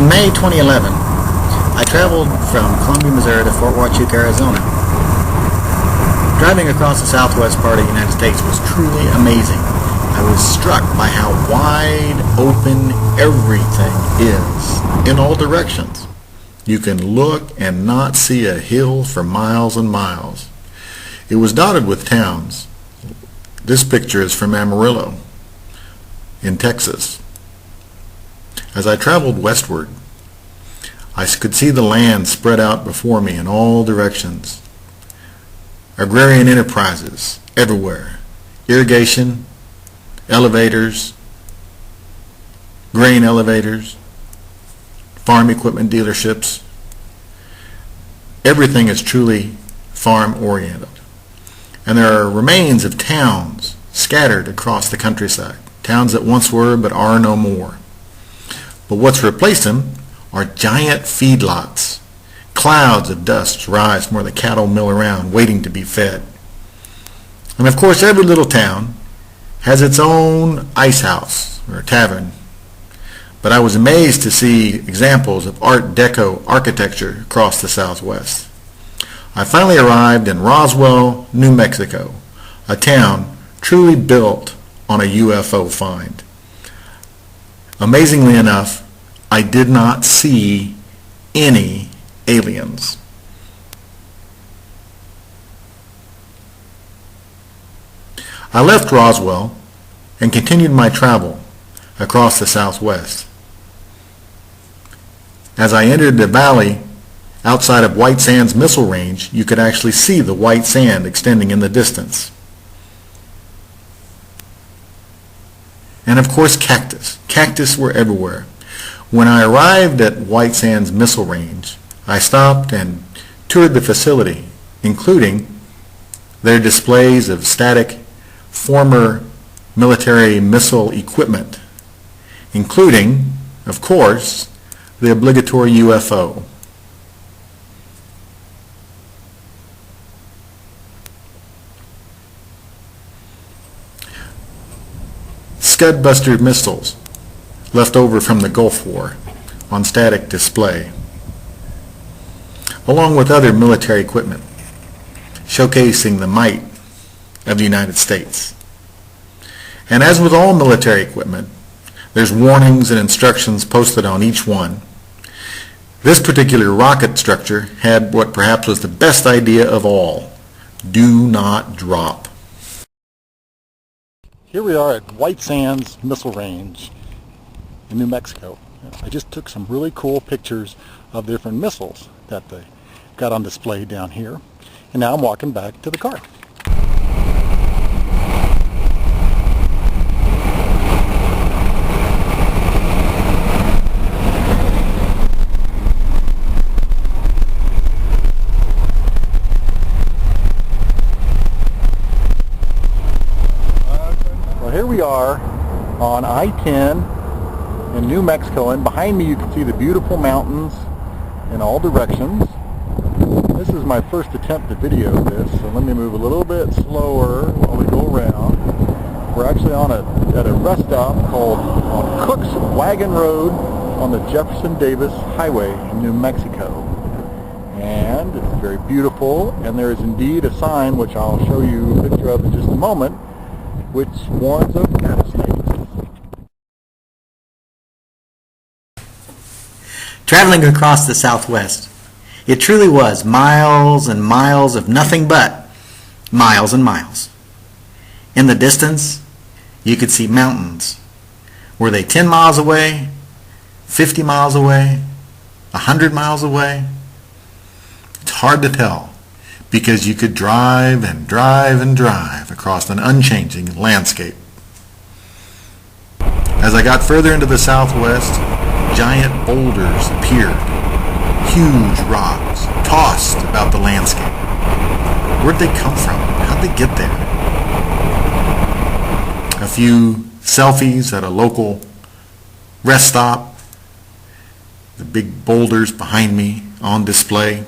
May 2011, I traveled from Columbia, Missouri to Fort Huachuca, Arizona. Driving across the southwest part of the United States was truly amazing. I was struck by how wide open everything is in all directions. You can look and not see a hill for miles and miles. It was dotted with towns. This picture is from Amarillo in Texas. As I traveled westward, I could see the land spread out before me in all directions. Agrarian enterprises everywhere. Irrigation, elevators, grain elevators, farm equipment dealerships. Everything is truly farm-oriented. And there are remains of towns scattered across the countryside. Towns that once were but are no more. But what's replaced them are giant feedlots. Clouds of dust rise from where the cattle mill around, waiting to be fed. And of course, every little town has its own ice house or tavern. But I was amazed to see examples of Art Deco architecture across the Southwest. I finally arrived in Roswell, New Mexico, a town truly built on a UFO find. Amazingly enough, I did not see any aliens. I left Roswell and continued my travel across the Southwest. As I entered the valley outside of White Sands Missile Range, you could actually see the white sand extending in the distance. And of course, cactus. Cactus were everywhere. When I arrived at White Sands Missile Range, I stopped and toured the facility, including their displays of static former military missile equipment, including, of course, the obligatory UFO. Scud-buster missiles left over from the Gulf War on static display, along with other military equipment, showcasing the might of the United States. And as with all military equipment, there's warnings and instructions posted on each one. This particular rocket structure had what perhaps was the best idea of all: do not drop. Here we are at White Sands Missile Range in New Mexico. I just took some really cool pictures of different missiles that they got on display down here. And now I'm walking back to the car. Here we are on I-10 in New Mexico, and behind me you can see the beautiful mountains in all directions. This is my first attempt to video this, so let me move a little bit slower while we go around. We're actually at a rest stop called on Cook's Wagon Road on the Jefferson Davis Highway in New Mexico. And it's very beautiful, and there is indeed a sign, which I'll show you a picture of in just a moment, which warns of rattlesnakes. Traveling across the Southwest, it truly was miles and miles of nothing but miles and miles. In the distance, you could see mountains. Were they 10 miles away, 50 miles away, 100 miles away? It's hard to tell, because you could drive and drive and drive across an unchanging landscape. As I got further into the Southwest, giant boulders appeared, huge rocks tossed about the landscape. Where'd they come from? How'd they get there? A few selfies at a local rest stop, the big boulders behind me on display.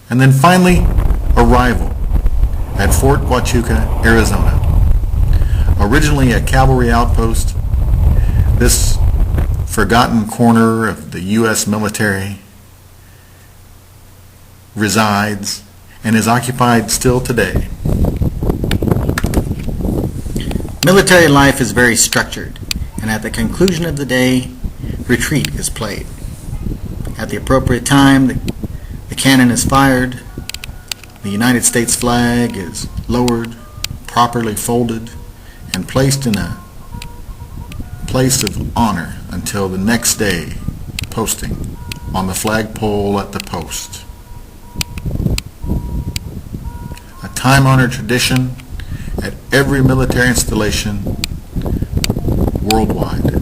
And then finally, arrival at Fort Huachuca, Arizona. Originally a cavalry outpost, This forgotten corner of the U.S. military resides and is occupied still today. Military life is very structured, and at the conclusion of the day, retreat is played. At the appropriate time, the cannon is fired, the United States flag is lowered, properly folded, and placed in a place of honor until the next day posting on the flagpole at the post. A time-honored tradition at every military installation worldwide.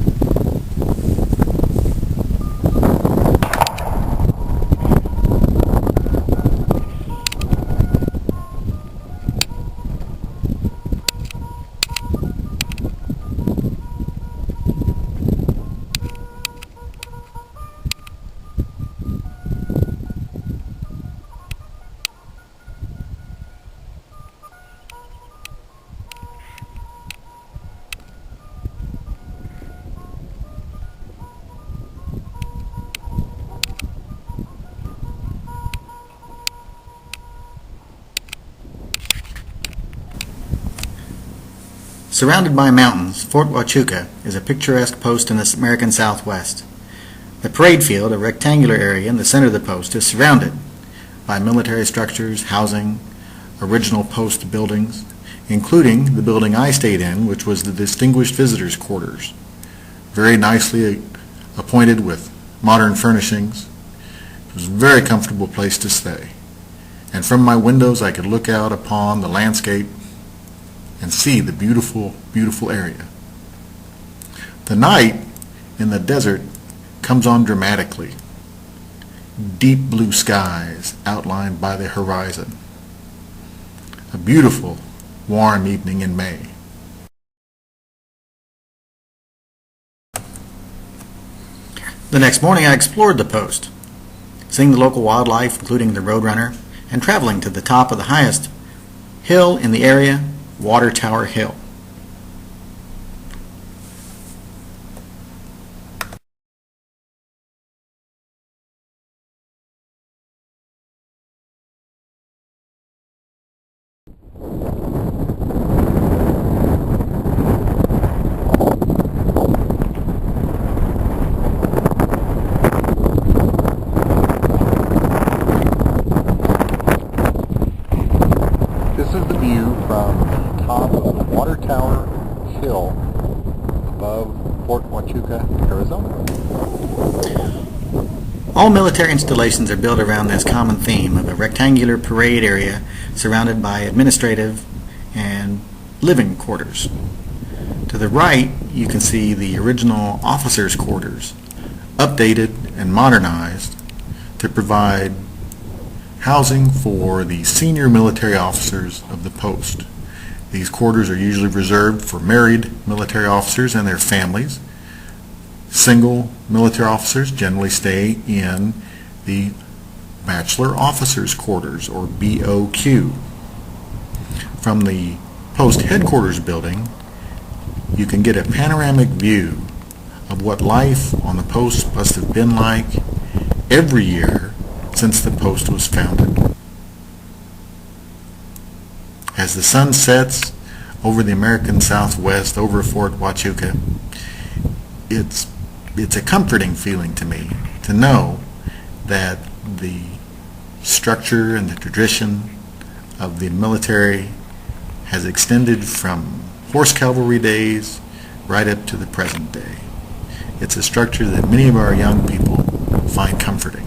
Surrounded by mountains, Fort Huachuca is a picturesque post in the American Southwest. The parade field, a rectangular area in the center of the post, is surrounded by military structures, housing, original post buildings, including the building I stayed in, which was the Distinguished Visitors' Quarters. Very nicely appointed with modern furnishings. It was a very comfortable place to stay. And from my windows I could look out upon the landscape and see the beautiful, beautiful area. The night in the desert comes on dramatically. Deep blue skies outlined by the horizon. A beautiful, warm evening in May. The next morning I explored the post, seeing the local wildlife, including the roadrunner, and traveling to the top of the highest hill in the area, Water Tower Hill. This is the view from the top of the Water Tower Hill above Fort Huachuca, Arizona. All military installations are built around this common theme of a rectangular parade area surrounded by administrative and living quarters. To the right, you can see the original officers' quarters, updated and modernized to provide housing for the senior military officers of the post. These quarters are usually reserved for married military officers and their families. Single military officers generally stay in the Bachelor Officers' Quarters, or BOQ. From the post headquarters building, you can get a panoramic view of what life on the post must have been like every year since the post was founded. As the sun sets over the American Southwest, over Fort Huachuca, it's a comforting feeling to me to know that the structure and the tradition of the military has extended from horse cavalry days right up to the present day. It's a structure that many of our young people find comforting.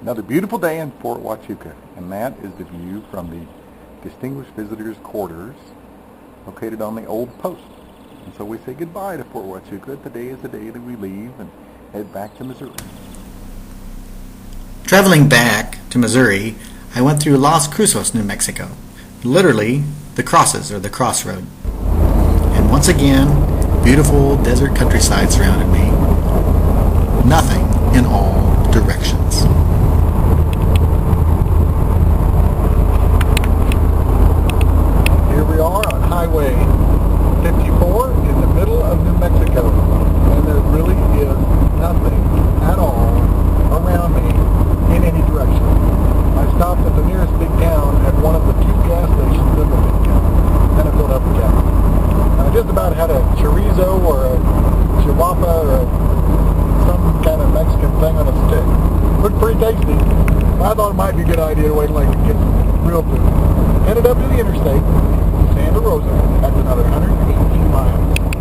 Another beautiful day in Fort Huachuca, and that is the view from the Distinguished Visitors Quarters located on the old post. And so we say goodbye to Fort Huachuca. Today is the day that we leave and head back to Missouri. Traveling back to Missouri, I went through Las Cruces, New Mexico. Literally, the crosses or the crossroad. And once again, beautiful desert countryside surrounded me. Nothing in all directions. Here we are on Highway 54 in the middle of New Mexico, and there really is nothing at all around me in any direction. I stopped at the nearest big town at one of the two gas stations in the big town, and I filled up the gas. I just about had a chorizo or a chihuahua or some kind of Mexican thing on a stick. Looked pretty tasty. I thought it might be a good idea to wait till I could get some real food. Headed up to the interstate, Santa Rosa. That's another 180 miles.